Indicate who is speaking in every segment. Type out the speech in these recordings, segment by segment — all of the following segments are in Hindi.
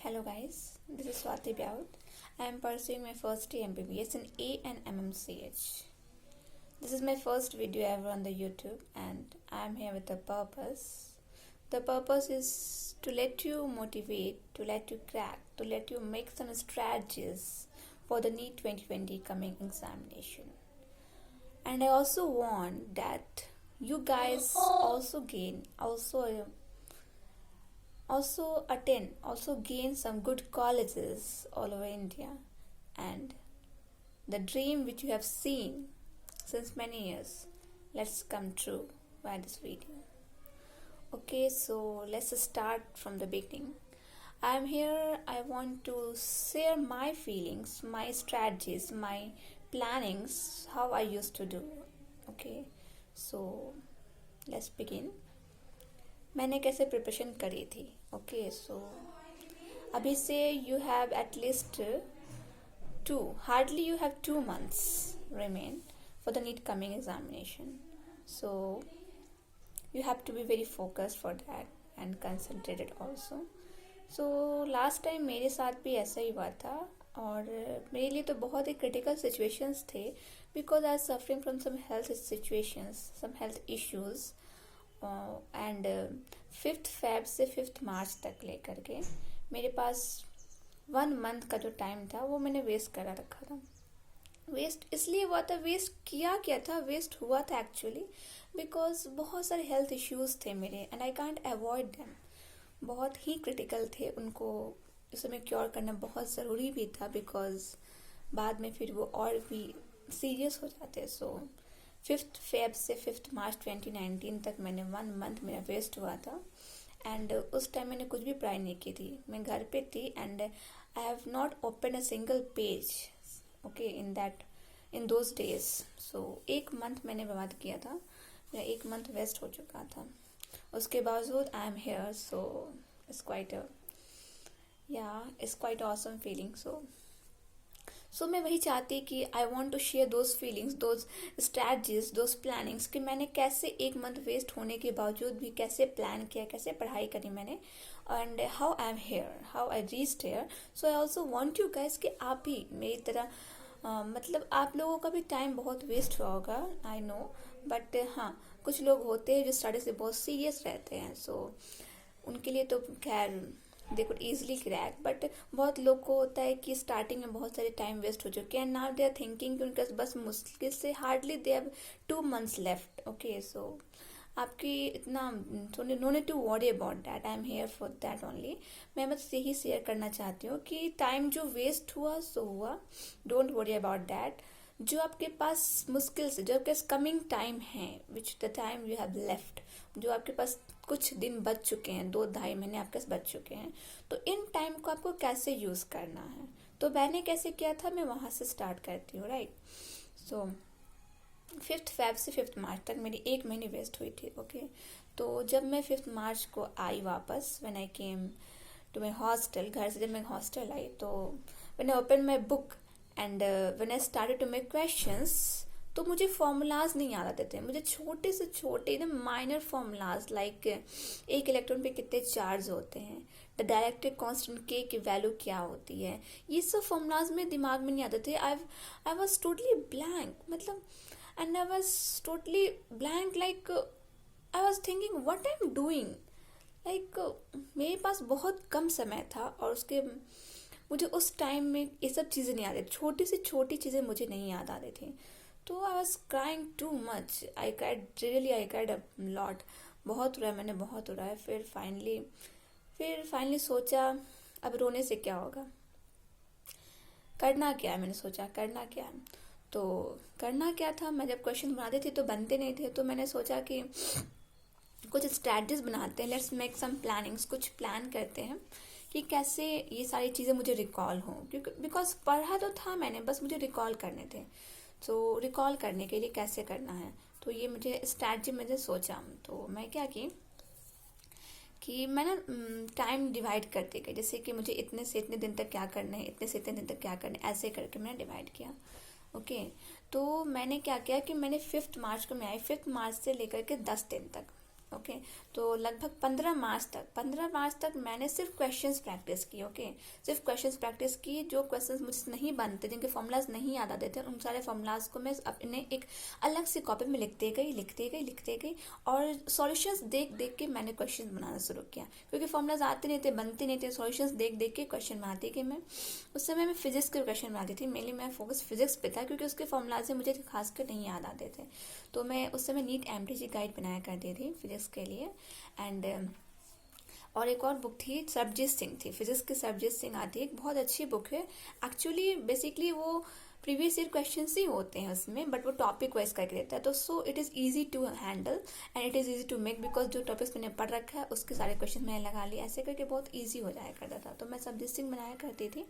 Speaker 1: Hello guys, this is Swati Byaut. I am pursuing my first year MBBS in A and MMCH. This is my first video ever on the YouTube and I am here with a purpose. The purpose is to let you motivate, to let you crack, to let you make some strategies for the NEET 2020 coming examination. And I also want that you guys also gain some good colleges all over India, and the dream which you have seen since many years, let's come true by this video. Okay, so let's start from the beginning. I'm here, I want to share my feelings, my strategies, my plannings, how I used to do. Okay, so let's begin. मैंने कैसे प्रिपरेशन करी थी. ओके सो अभी से you have at least hardly you have 2 months remain for the NEET coming examination, so you have to be very focused for that and concentrated also. So last time मेरे साथ भी ऐसा ही हुआ था और मेरे लिए तो बहुत ही क्रिटिकल सिचुएशंस थे because I suffering from some health situations, some health issues and 5th Feb से 5th March तक लेकर के मेरे पास 1 month का जो टाइम था वो मैंने वेस्ट करा रखा था. वेस्ट इसलिए हुआ था, वेस्ट क्या था, वेस्ट हुआ था एक्चुअली बिकॉज बहुत सारे हेल्थ इश्यूज़ थे मेरे and I can't avoid them. बहुत ही क्रिटिकल थे, उनको इस समय क्योर करना बहुत ज़रूरी भी था बिकॉज बाद में फिर वो और भी सीरियस हो जाते. सो 5th Feb से 5th March 2019 तक मैंने 1 month मेरा वेस्ट हुआ था एंड उस टाइम मैंने कुछ भी पढ़ाई नहीं की थी. मैं घर पे थी and I have not open a single page okay in those days. So 1 month मैंने बर्बाद किया था, मेरा 1 month वेस्ट हो चुका था. उसके बावजूद I am here, so it's quite awesome feeling. So मैं वही चाहती कि I want to share those feelings, those strategies, those plannings कि मैंने कैसे 1 month वेस्ट होने के बावजूद भी कैसे प्लान किया, कैसे पढ़ाई करी मैंने and how I am here, how I reached here. So I also want you guys कि आप भी मेरी तरह मतलब आप लोगों का भी टाइम बहुत वेस्ट हुआ होगा, आई नो, बट हाँ कुछ लोग होते हैं जो स्टडी से बहुत सीरियस रहते हैं. सो उनके लिए तो खैर they could easily crack, but बहुत लोग को होता है कि स्टार्टिंग में बहुत सारे टाइम वेस्ट हो चुके हैं. नाउ दे आर थिंकिंग कि उनके बस मुश्किल से hardly they have 2 months left. Okay so आपकी इतना no need to worry about that, I am here for that only. मैं बस यही शेयर करना चाहती हूँ कि टाइम जो वेस्ट हुआ सो हुआ, डोंट वरी अबाउट दैट. जो आपके पास मुश्किल से, जो आपके पास कमिंग टाइम है, which the time you have left, जो आपके पास कुछ दिन बच चुके हैं, 2-2.5 महीने आपके पास बच चुके हैं, तो इन टाइम को आपको कैसे यूज़ करना है. तो मैंने कैसे किया था, मैं वहाँ से स्टार्ट करती हूँ. राइट, सो 5th Feb से 5th March तक मेरी 1 महीने वेस्ट हुई थी. ओके तो जब मैं 5th March को आई वापस, when I came to my hostel, घर से जब मैं हॉस्टल आई तो when I open my book and when I started to make questions, तो मुझे फॉर्मूलाज नहीं याद आते थे. मुझे छोटे से छोटे एकदम माइनर फॉर्मूलाज लाइक एक इलेक्ट्रॉन पे कितने चार्ज होते हैं, द डायरेक्टेड कांस्टेंट के की वैल्यू क्या होती है, ये सब फॉर्मूलाज मेरे दिमाग में नहीं आते थे. आई वाज टोटली ब्लैंक, मतलब and I was totally blank, like I was thinking what I am doing. Like मेरे पास बहुत कम समय था और उसके मुझे उस टाइम में ये सब चीज़ें नहीं आती, छोटी से छोटी चीज़ें मुझे नहीं याद आ रही थी. तो I was crying too much, I cried a lot. बहुत रोया मैंने, बहुत रोया. फिर फाइनली सोचा अब रोने से क्या होगा, करना क्या है. मैंने सोचा करना क्या है, तो करना क्या था, मैं जब क्वेश्चन बनाती थी तो बनते नहीं थे, तो मैंने सोचा कि कुछ स्ट्रैटेजीज बनाते हैं, लेट्स मेक सम प्लानिंग्स, कुछ प्लान करते हैं कि कैसे ये सारी चीज़ें मुझे रिकॉल हों, क्योंकि बिकॉज पढ़ा तो था मैंने, बस मुझे रिकॉल करने थे. तो रिकॉल करने के लिए कैसे करना है, तो ये मुझे स्ट्रैटेजी मैंने सोचा. तो मैं क्या कि मैं ना टाइम डिवाइड करती गई, जैसे कि मुझे इतने से इतने दिन तक क्या करना है, इतने से इतने दिन तक क्या करना है, ऐसे करके मैंने डिवाइड किया. ओके तो मैंने क्या किया कि मैंने 5th March को मैं आई, 5th March से लेकर के 10 दिन तक ओके। तो लगभग 15 मार्च तक मैंने सिर्फ क्वेश्चंस प्रैक्टिस की। ओके, सिर्फ क्वेश्चंस प्रैक्टिस की। जो क्वेश्चंस मुझसे नहीं बनते, जिनके फॉर्मूलाज नहीं याद आते थे, उन सारे फॉर्मूलाज को मैं अपने एक अलग से कॉपी में लिखते गई और सॉल्यूशंस देख देख के मैंने क्वेश्चन बनाना शुरू किया, क्योंकि फॉर्मूलाज आते नहीं थे, बनते नहीं थे। सॉल्यूशंस देख देख के क्वेश्चन बनाती गई मैं। उस समय मैं फिजिक्स के क्वेश्चन बनाती थी, मेनली मैं फोकस फिजिक्स पे था, क्योंकि उसके फॉर्मूलाज मुझे खासकर नहीं याद आते थे। तो मैं उस समय नीट एमटीजी गाइड बनाया करती थी फिजिक्स के लिए। एंड और एक और बुक थी, सरबजीत सिंह थी, फिजिक्स की सरबजीत सिंह आती है, एक बहुत अच्छी बुक है। एक्चुअली बेसिकली वो प्रीवियस ईयर क्वेश्चन ही होते हैं उसमें, बट वो टॉपिक वाइज करके देता है, तो so it is easy to handle and it is easy to make, because जो टॉपिक्स मैंने पढ़ रखा है उसके सारे क्वेश्चन मैंने लगा लिए, ऐसे करके बहुत ईजी हो जाया करता था। तो मैं सरबजीत सिंह बनाया करती थी।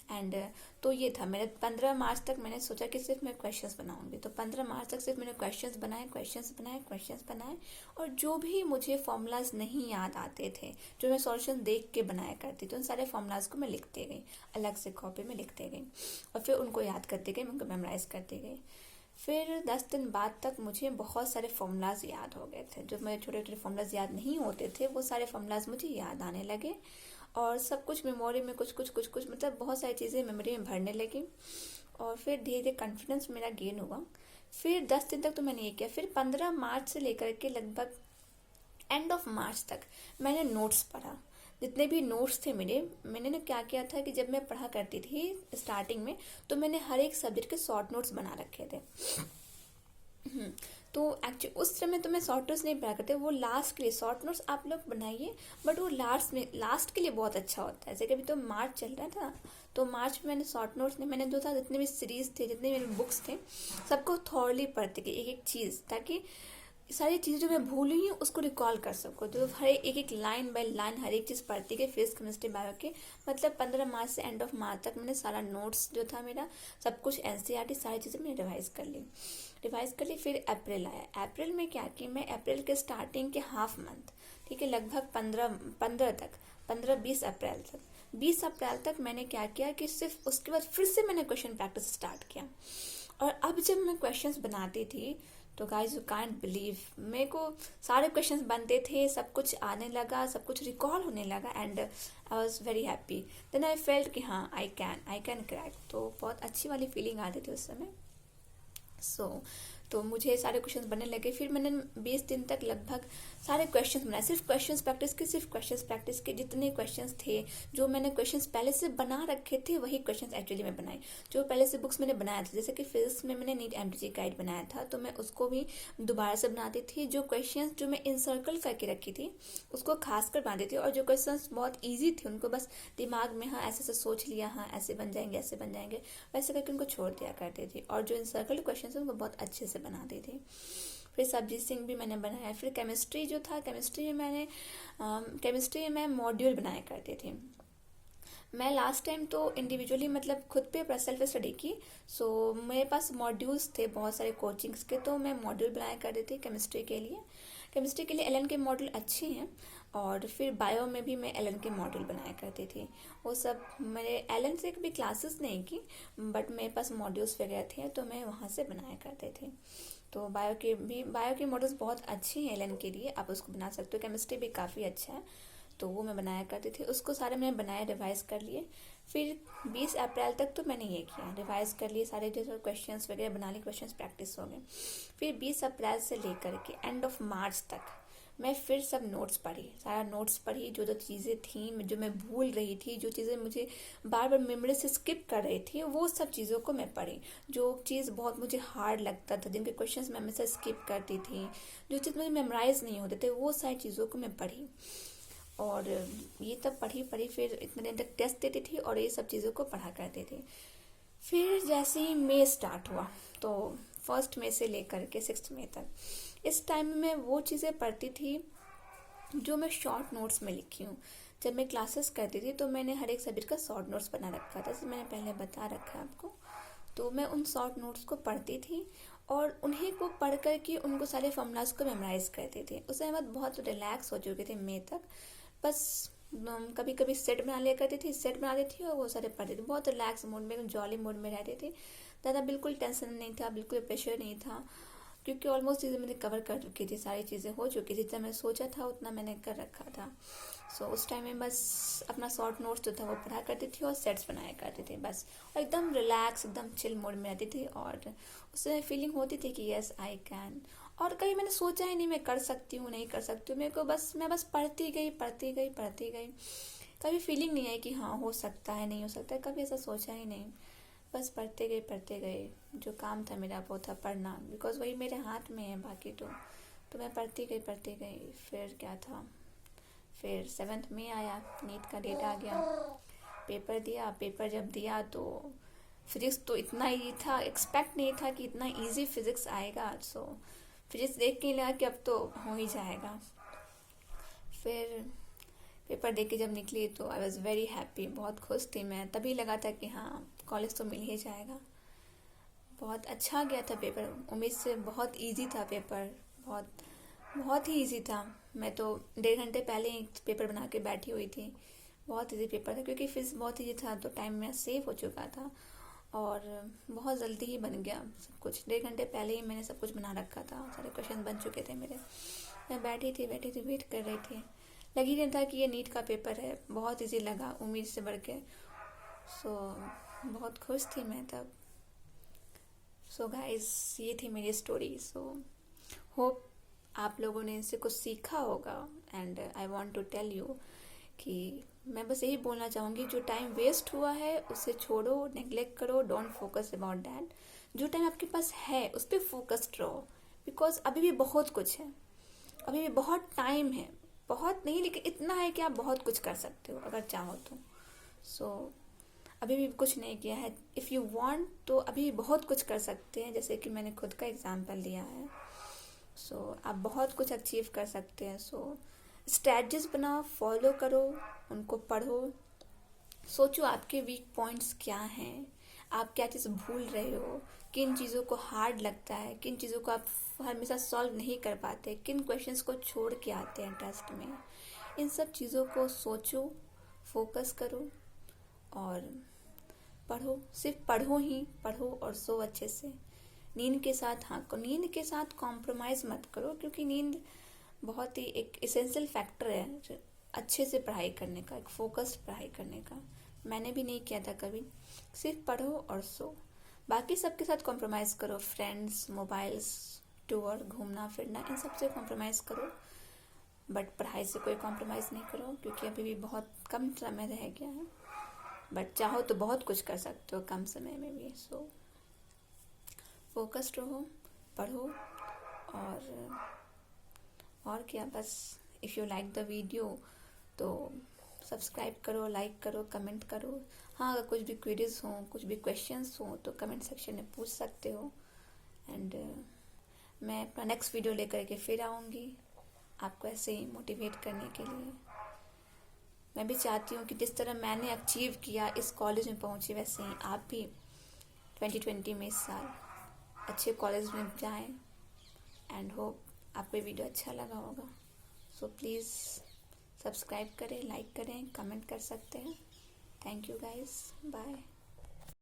Speaker 1: एंड तो ये था मेरे 15 मार्च तक मैंने सोचा कि सिर्फ मैं क्वेश्चंस बनाऊंगी। तो 15 मार्च तक सिर्फ मैंने क्वेश्चंस बनाए और जो भी मुझे फॉर्मूलाज नहीं याद आते थे, जो मैं सॉल्यूशन देख के बनाया करती थी, उन सारे फॉर्मूलाज को मैं लिखते गई, अलग से कॉपी में लिखते गई और फिर उनको याद करते गई, उनको मेमोराइज करती गई। फिर 10 दिन बाद तक मुझे बहुत सारे फॉर्मूलाज याद हो गए थे। जो मेरे छोटे छोटे फॉर्मूलाज याद नहीं होते थे, वो सारे फॉर्मूलाज मुझे याद आने लगे और सब कुछ मेमोरी में कुछ मतलब बहुत सारी चीज़ें मेमोरी में भरने लगी। और फिर धीरे धीरे कॉन्फिडेंस मेरा गेन हुआ। फिर 10 दिन तक तो मैंने ये किया। फिर 15 मार्च से लेकर के लगभग एंड ऑफ मार्च तक मैंने नोट्स पढ़ा, जितने भी नोट्स थे मेरे। मैंने ना क्या किया था कि जब मैं पढ़ा करती थी स्टार्टिंग में, तो मैंने हर एक सब्जेक्ट के शॉर्ट नोट्स बना रखे थे। तो एक्चुअली उस समय तो मैं शॉर्ट नोट्स नहीं पढ़ा करते, वो लास्ट के लिए शॉर्ट नोट्स आप लोग बनाइए, बट वो लास्ट के लिए बहुत अच्छा होता है। जैसे कि अभी तो मार्च चल रहा था, तो मार्च में मैंने शॉर्ट नोट्स नहीं, मैंने जो था जितने भी सीरीज थे, जितने मेरे बुक्स थे, सबको थॉरली पढ़ते गई, एक एक चीज़, ताकि सारी चीज़ें जो मैं भूल हुई हूँ उसको रिकॉल कर सको। तो हर एक एक लाइन बाय लाइन हर एक चीज़ पढ़ती गई, फिजिक्स केमिस्ट्री बायो के। मतलब 15 मार्च से एंड ऑफ मार्च तक मैंने सारा नोट्स जो था मेरा, सब कुछ एनसीईआरटी सारी चीज़ें मैंने रिवाइज कर ली। फिर अप्रैल आया। अप्रैल में क्या कि मैं अप्रैल के स्टार्टिंग के हाफ मंथ, ठीक है, लगभग 15-20 अप्रैल तक मैंने क्या किया कि सिर्फ उसके बाद फिर से मैंने क्वेश्चन प्रैक्टिस स्टार्ट किया। और अब जब मैं क्वेश्चंस बनाती थी, तो गाइज यू कांट बिलीव, मेरे को सारे क्वेश्चंस बनते थे, सब कुछ आने लगा, सब कुछ रिकॉल होने लगा and I was very happy. Then I felt कि हाँ आई कैन क्रैक। तो बहुत अच्छी वाली फीलिंग आती थी उस समय। तो मुझे सारे क्वेश्चंस बनने लगे। फिर मैंने 20 दिन तक लगभग सारे क्वेश्चंस बनाए, सिर्फ क्वेश्चंस प्रैक्टिस के जितने क्वेश्चंस थे, जो मैंने क्वेश्चंस पहले से बना रखे थे, वही क्वेश्चंस एक्चुअली मैं बनाए, जो पहले से बुक्स मैंने बनाया था। जैसे कि फिजिक्स में मैंने नीट एमटीजी गाइड बनाया था, तो मैं उसको भी दोबारा से बनाती थी। जो क्वेश्चंस जो मैं इनसर्कल करके रखी थी, उसको खास कर बनाती थी, और जो क्वेश्चंस बहुत ईजी थे उनको बस दिमाग में हाँ ऐसे सोच लिया, हाँ ऐसे बन जाएंगे, वैसे करके उनको छोड़ दिया करती थी। और जो इनसर्कल क्वेश्चन है उनको बहुत अच्छे से बनाती थी। फिर सरबजीत सिंह भी मैंने बनाया। फिर केमिस्ट्री जो था, केमिस्ट्री में मैं मॉड्यूल बनाया करती थी। मैं लास्ट टाइम तो इंडिविजुअली मतलब खुद पे सेल्फ स्टडी की, सो मेरे पास मॉड्यूल्स थे बहुत सारे कोचिंग्स के, तो मैं मॉड्यूल बनाया करती थी केमिस्ट्री के लिए एलन के मॉड्यूल अच्छे हैं। और फिर बायो में भी मैं एलन के मॉड्यूल बनाया करती थी। वो सब मेरे एलन से कभी क्लासेस नहीं की, बट मेरे पास मॉड्यूल्स वगैरह थे, तो मैं वहाँ से बनाया करते थे। तो बायो के मॉडल्स बहुत अच्छे हैं एलन के लिए, आप उसको बना सकते हो। केमिस्ट्री भी काफ़ी अच्छा है, तो वो मैं बनाया करती थी। उसको सारे मैंने बनाया, रिवाइज कर लिए। फिर 20 अप्रैल तक तो मैंने ये किया, रिवाइज कर लिए सारे, जो क्वेश्चंस वगैरह बना लिए, क्वेश्चंस प्रैक्टिस हो गए। फिर 20 अप्रैल से लेकर के एंड ऑफ मार्च तक मैं फिर सब नोट्स पढ़ी, सारा नोट्स पढ़ी। जो चीज़ें थी जो मैं भूल रही थी, जो चीज़ें मुझे बार बार मेमोरी से स्किप कर रही थी, वो सब चीज़ों को मैं पढ़ी। जो चीज़ बहुत मुझे हार्ड लगता था, जिनके क्वेश्चंस मैं हमेशा स्किप करती थी, जो चीज़ मुझे मेमोराइज नहीं होते थे, वो सारी चीज़ों को मैं पढ़ी। और ये तब पढ़ी फिर इतने दिन तक टेस्ट देती थी और ये सब चीज़ों को पढ़ा करती थी। फिर जैसे ही मई स्टार्ट हुआ, तो 1 मई से लेकर के 6 मई तक, इस टाइम में मैं वो चीज़ें पढ़ती थी जो मैं शॉर्ट नोट्स में लिखी हूँ। जब मैं क्लासेस करती थी तो मैंने हर एक सब्जेक्ट का शॉर्ट नोट्स बना रखा था, जैसे मैंने पहले बता रखा है आपको। तो मैं उन शॉर्ट नोट्स को पढ़ती थी और उन्हीं को पढ़ कर के उनको सारे फॉर्मूलाज को मेमोराइज करती थी। उस समय बहुत रिलैक्स हो चुके थे मई तक, बस कभी कभी सेट बना लिया करती थी और वो सारे पढ़ती थी। बहुत रिलैक्स मूड में, जॉली मूड में रहती थी। ज़्यादा बिल्कुल टेंशन नहीं था, बिल्कुल प्रेशर नहीं था, क्योंकि ऑलमोस्ट चीज़ें मैंने कवर कर चुकी थी, सारी चीज़ें हो चुकी थी, जितना मैं सोचा था उतना मैंने कर रखा था। सो उस टाइम में बस अपना शॉर्ट नोट्स जो था वो पढ़ा करती थी और सेट्स बनाया करती थी बस, और एकदम रिलैक्स एकदम चिल मोड में रहती थी, और उससे फीलिंग होती थी कि यस आई कैन। और कभी मैंने सोचा ही नहीं मैं कर सकती हूँ नहीं कर सकती हूँ, मेरे को बस मैं बस पढ़ती गई पढ़ती गई पढ़ती गई। कभी फीलिंग नहीं आई कि हाँ हो सकता है नहीं हो सकता है, कभी ऐसा सोचा ही नहीं। बस पढ़ते गए पढ़ते गए, जो काम था मेरा वो था पढ़ना, बिकॉज वही मेरे हाथ में है, बाकी तो मैं पढ़ती गई पढ़ती गई। फिर क्या था, फिर 7th में आया, नीट का डेट आ गया, पेपर दिया। पेपर जब दिया तो फिजिक्स तो इतना ईजी था, एक्सपेक्ट नहीं था कि इतना इजी फिजिक्स आएगा। सो फिजिक्स देख के लगा कि अब तो हो ही जाएगा। फिर पेपर दे के जब निकली तो आई वॉज़ वेरी हैप्पी, बहुत खुश थी मैं। तभी लगा था कि हाँ कॉलेज तो मिल ही जाएगा। बहुत अच्छा गया था पेपर, उम्मीद से बहुत इजी था पेपर, बहुत बहुत ही इजी था। मैं तो 1.5 घंटे पहले ही पेपर बना के बैठी हुई थी। बहुत इजी पेपर था क्योंकि फिजिक्स बहुत इजी था, तो टाइम मेरा सेव हो चुका था और बहुत जल्दी ही बन गया सब कुछ। 1.5 घंटे पहले ही मैंने सब कुछ बना रखा था, सारे क्वेश्चन बन चुके थे मेरे। मैं बैठी थी वेट कर रही थी। लग ही नहीं था कि ये नीट का पेपर है, बहुत इजी लगा उम्मीद से बढ़ के। सो बहुत खुश थी मैं तब। सो गाइस ये थी मेरी स्टोरी। सो होप आप लोगों ने इससे कुछ सीखा होगा। And I want to tell you कि मैं बस यही बोलना चाहूँगी, जो टाइम वेस्ट हुआ है उसे छोड़ो, नेग्लेक्ट करो, डोंट फोकस अबाउट दैट। जो टाइम आपके पास है उस पर फोकस्ड रहो, बिकॉज अभी भी बहुत कुछ है, अभी भी बहुत टाइम है। बहुत नहीं लेकिन इतना है कि आप बहुत कुछ कर सकते हो अगर चाहो तो। सो अभी भी कुछ नहीं किया है, इफ़ यू वांट तो अभी बहुत कुछ कर सकते हैं, जैसे कि मैंने खुद का एग्जांपल दिया है। सो आप बहुत कुछ अचीव कर सकते हैं। सो स्ट्रैटेजीज बनाओ, फॉलो करो, उनको पढ़ो, सोचो आपके वीक पॉइंट्स क्या हैं, आप क्या चीज़ भूल रहे हो, किन चीज़ों को हार्ड लगता है, किन चीज़ों को आप हमेशा सॉल्व नहीं कर पाते, किन क्वेश्चंस को छोड़ के आते हैं टेस्ट में। इन सब चीज़ों को सोचो, फोकस करो और पढ़ो। सिर्फ पढ़ो ही पढ़ो और सो अच्छे से। नींद के साथ नींद के साथ कॉम्प्रोमाइज़ मत करो, क्योंकि नींद बहुत ही एक इसेंशियल फैक्टर है अच्छे से पढ़ाई करने का, एक फोकस्ड पढ़ाई करने का। मैंने भी नहीं किया था कभी। सिर्फ पढ़ो और सो, बाकी सबके साथ कॉम्प्रोमाइज़ करो, फ्रेंड्स, मोबाइल्स, टूर, घूमना फिरना, इन सब से कॉम्प्रोमाइज़ करो, बट पढ़ाई से कोई कॉम्प्रोमाइज़ नहीं करो, क्योंकि अभी भी बहुत कम समय रह गया है। बट चाहो तो बहुत कुछ कर सकते हो कम समय में भी। सो फोकस्ड रहो, पढ़ो और क्या। बस if you like the video तो सब्सक्राइब करो, लाइक करो, कमेंट करो। हाँ अगर कुछ भी क्वेरीज हों, कुछ भी क्वेश्चंस हों तो कमेंट सेक्शन में पूछ सकते हो। एंड मैं अपना नेक्स्ट वीडियो लेकर के फिर आऊँगी आपको ऐसे ही मोटिवेट करने के लिए। मैं भी चाहती हूँ कि जिस तरह मैंने अचीव किया, इस कॉलेज में पहुँची, वैसे ही आप भी 2020 में इस साल अच्छे कॉलेज में जाएं। एंड होप आपको वीडियो अच्छा लगा होगा। सो प्लीज़ सब्सक्राइब करें, लाइक करें, कमेंट कर सकते हैं। Thank you guys, bye.